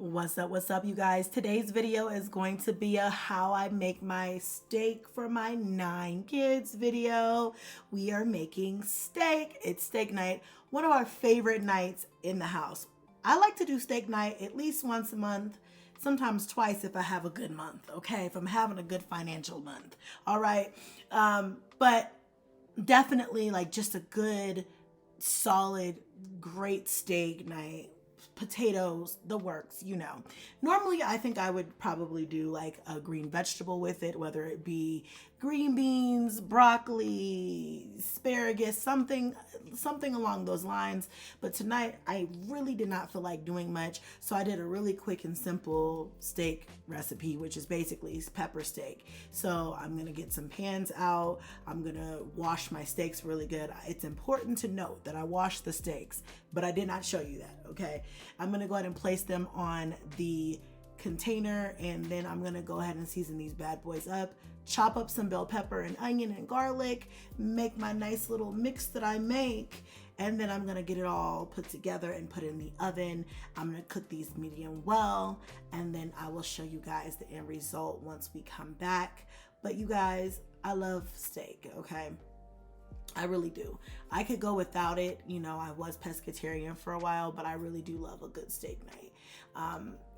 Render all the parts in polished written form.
What's up, you guys? Today's video is going to be a how I make my steak for my 9 kids video. We are making steak. It's steak night, one of our favorite nights in the house. I like to do steak night at least once a month, sometimes twice if I have a good month, okay? If I'm having a good financial month, all right? But definitely like just a good, solid, great steak night, potatoes, the works, you know. Normally, I think I would probably do like a green vegetable with it, whether it be green beans, broccoli, asparagus, something along those lines. But tonight, I really did not feel like doing much, so I did a really quick and simple steak recipe, which is basically pepper steak. So I'm gonna get some pans out. I'm gonna wash my steaks really good. It's important to note that I washed the steaks, but I did not show you that, okay? I'm gonna go ahead and place them on the container, and then I'm gonna go ahead and season these bad boys up, chop up some bell pepper and onion and garlic, make my nice little mix that I make, and then I'm gonna get it all put together and put in the oven. I'm gonna cook these medium well, and then I will show you guys the end result once we come back. But you guys, I love steak, okay? I really do. I could go without it. You know, I was pescatarian for a while, but I really do love a good steak night.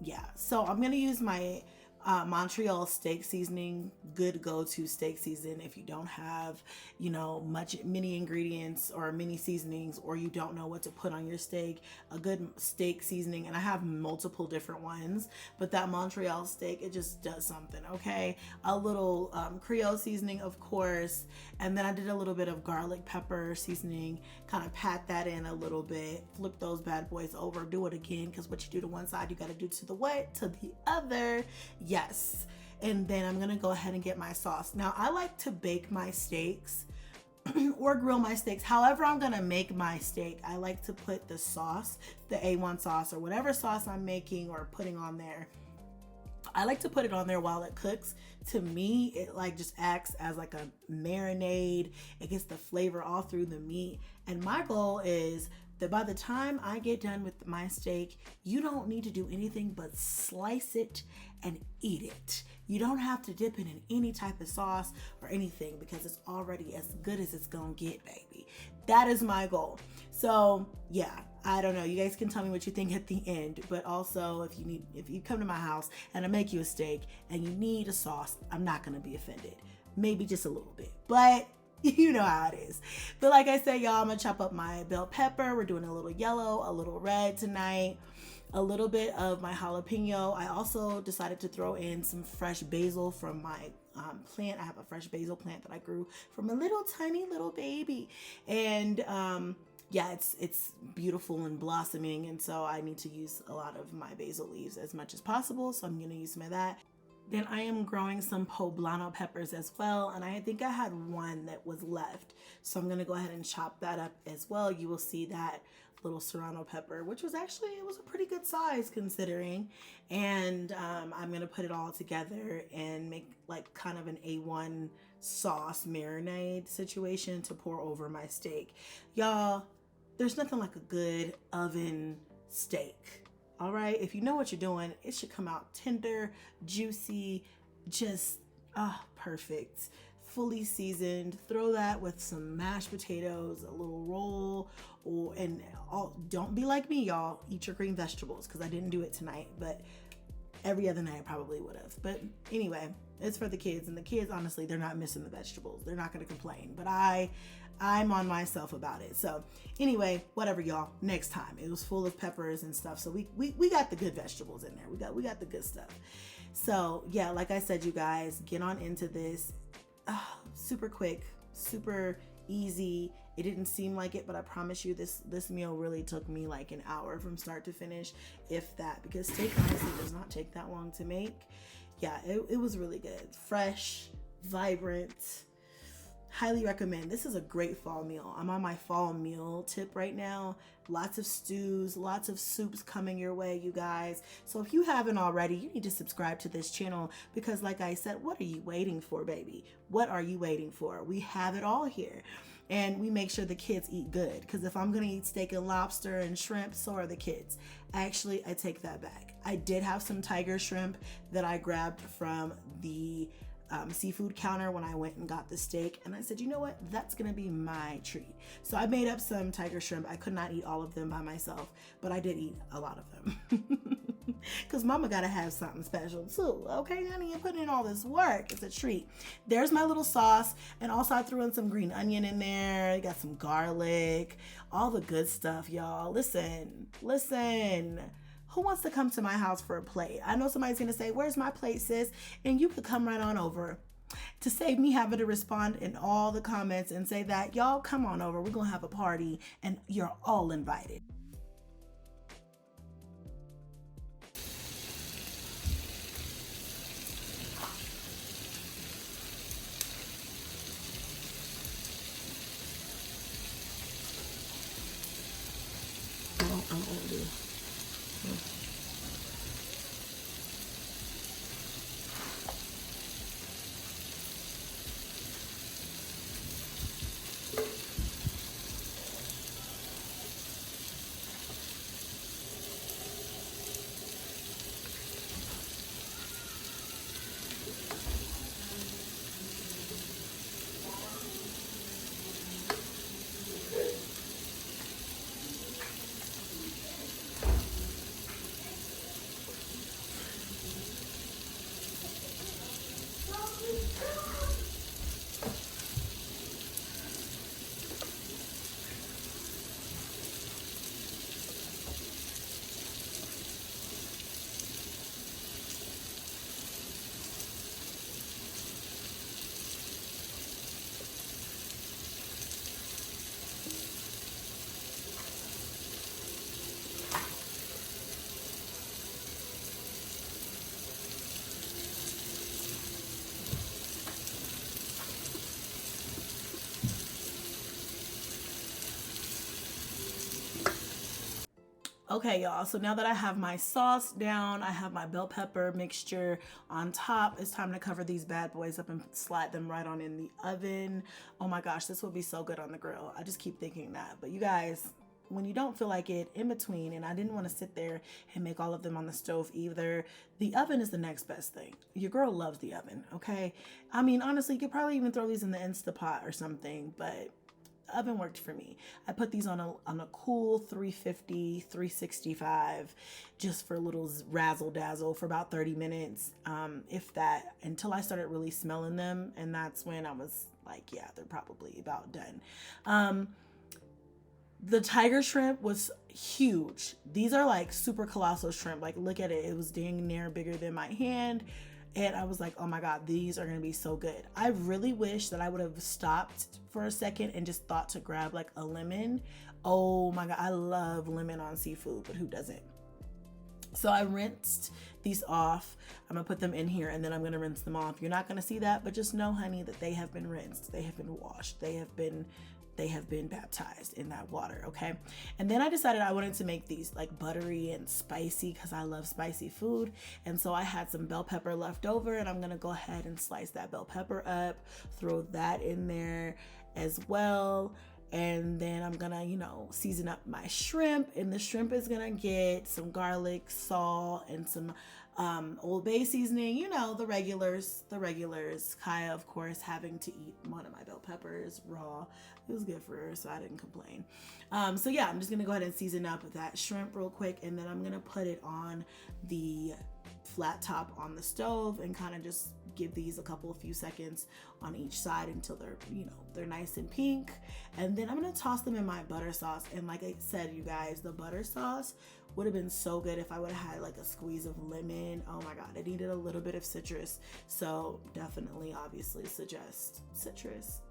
Yeah, so I'm going to use my Montreal steak seasoning, good go-to steak season. If you don't have, you know, many ingredients or many seasonings, or you don't know what to put on your steak, a good steak seasoning, and I have multiple different ones, but that Montreal steak, it just does something, okay? A little Creole seasoning, of course, and then I did a little bit of garlic pepper seasoning, kind of pat that in a little bit, flip those bad boys over, do it again, because what you do to one side, you got to do to the what? To the other. Yes. And then I'm gonna go ahead and get my sauce. Now I like to bake my steaks or grill my steaks. However I'm gonna make my steak, I like to put the sauce, the A1 sauce or whatever sauce I'm making or putting on there. I like to put it on there while it cooks. To me, it like just acts as like a marinade. It gets the flavor all through the meat. And my goal is that by the time I get done with my steak, you don't need to do anything but slice it and eat it. You don't have to dip it in any type of sauce or anything because it's already as good as it's gonna get, baby. That is my goal. So yeah, I don't know. You guys can tell me what you think at the end, but also if you come to my house and I make you a steak and you need a sauce, I'm not gonna be offended. Maybe just a little bit, but you know how it is. But like I said, y'all, I'm gonna chop up my bell pepper. We're doing a little yellow, a little red tonight, a little bit of my jalapeno. I also decided to throw in some fresh basil from my plant. I have a fresh basil plant that I grew from a little tiny little baby. And yeah, it's beautiful and blossoming. And so I need to use a lot of my basil leaves as much as possible. So I'm gonna use some of that. Then I am growing some poblano peppers as well, and I think I had one that was left. So I'm gonna go ahead and chop that up as well. You will see that little serrano pepper, which was actually, it was a pretty good size considering. And I'm gonna put it all together and make like kind of an A1 sauce marinade situation to pour over my steak. Y'all, there's nothing like a good oven steak. All right, if you know what you're doing, it should come out tender, juicy, just perfect, fully seasoned. Throw that with some mashed potatoes, a little roll, and don't be like me, y'all. Eat your green vegetables, because I didn't do it tonight, but every other night I probably would have. But anyway, it's for the kids, and the kids, honestly, they're not missing the vegetables. They're not going to complain, but I'm on myself about it. So anyway, whatever, y'all. Next time, it was full of peppers and stuff. So we got the good vegetables in there. We got the good stuff. So yeah, like I said, you guys, get on into this. Super quick, super easy. It didn't seem like it, but I promise you this meal really took me like an hour from start to finish, if that, because steak honestly does not take that long to make. Yeah, it was really good. Fresh, vibrant. Highly recommend. This is a great fall meal. I'm on my fall meal tip right now. Lots of stews, lots of soups coming your way, you guys. So if you haven't already, you need to subscribe to this channel because like I said, what are you waiting for, baby? What are you waiting for? We have it all here. and we make sure the kids eat good. Because if I'm gonna eat steak and lobster and shrimp, so are the kids. Actually, I take that back. I did have some tiger shrimp that I grabbed from the seafood counter when I went and got the steak, and I said, you know what, that's gonna be my treat. So I made up some tiger shrimp. I could not eat all of them by myself, but I did eat a lot of them. Because mama gotta have something special too, okay honey? You're putting in all this work, it's a treat. There's my little sauce, and also I threw in some green onion in there. I got some garlic, all the good stuff, y'all. Listen, who wants to come to my house for a plate? I know somebody's gonna say, where's my plate, sis? And you could come right on over. To save me having to respond in all the comments and say that, y'all come on over, we're gonna have a party and you're all invited. I won't do. Okay, y'all, so now that I have my sauce down, I have my bell pepper mixture on top, it's time to cover these bad boys up and slide them right on in the oven. Oh my gosh, this will be so good on the grill. I just keep thinking that. But you guys, when you don't feel like it, in between, and I didn't want to sit there and make all of them on the stove either, the oven is the next best thing. Your girl loves the oven, okay? I mean, honestly, you could probably even throw these in the Instapot or something, but oven worked for me. I put these on a cool 350, 365, just for a little razzle dazzle for about 30 minutes, if that, until I started really smelling them, and that's when I was like, yeah, they're probably about done. The tiger shrimp was huge. These are like super colossal shrimp. Like, look at it. It was dang near bigger than my hand. And I was like, oh my God, these are gonna be so good. I really wish that I would have stopped for a second and just thought to grab like a lemon. Oh my God, I love lemon on seafood, but who doesn't? So I rinsed these off. I'm gonna put them in here and then I'm gonna rinse them off. You're not gonna see that, but just know, honey, that they have been rinsed. They have been washed. They have been baptized in that water, okay? And then I decided I wanted to make these like buttery and spicy because I love spicy food. And so I had some bell pepper left over, and I'm gonna go ahead and slice that bell pepper up, throw that in there as well. And then I'm gonna, season up my shrimp, and the shrimp is gonna get some garlic, salt, and some Old Bay seasoning, the regulars. Kaya, of course, having to eat one of my bell peppers raw. It was good for her, so I didn't complain. So yeah, I'm just gonna go ahead and season up that shrimp real quick, and then I'm gonna put it on the flat top on the stove and kind of just give these a few seconds on each side until they're nice and pink. And then I'm gonna toss them in my butter sauce. And like I said, you guys, the butter sauce would have been so good if I would have had like a squeeze of lemon. Oh my God, it needed a little bit of citrus. So definitely, obviously, suggest citrus.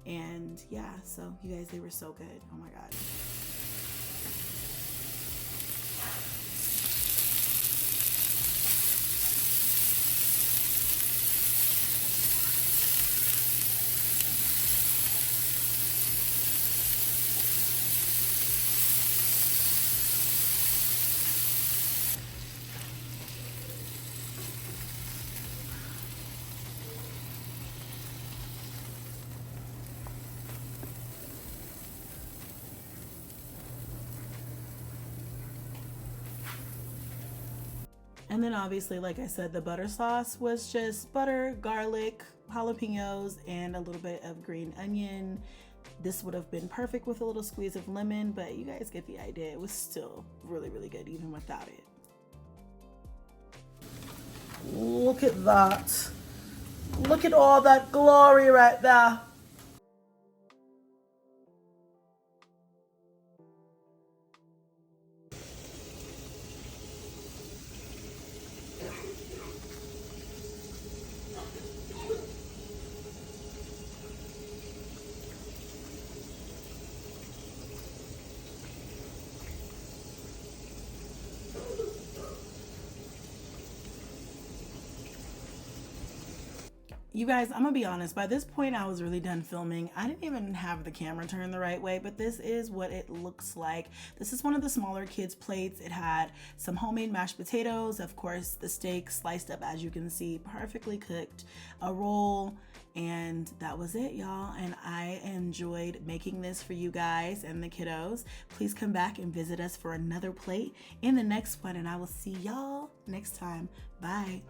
And yeah, so you guys, they were so good. Oh my God. And then obviously, like I said, the butter sauce was just butter, garlic, jalapenos, and a little bit of green onion. This would have been perfect with a little squeeze of lemon, but you guys get the idea. It was still really, really good even without it. Look at that. Look at all that glory right there. You guys, I'm gonna be honest, by this point I was really done filming. I didn't even have the camera turned the right way, but this is what it looks like. This is one of the smaller kids' plates. It had some homemade mashed potatoes, of course, the steak sliced up, as you can see, perfectly cooked, a roll, and that was it, y'all. And I enjoyed making this for you guys and the kiddos. Please come back and visit us for another plate in the next one, and I will see y'all next time. Bye.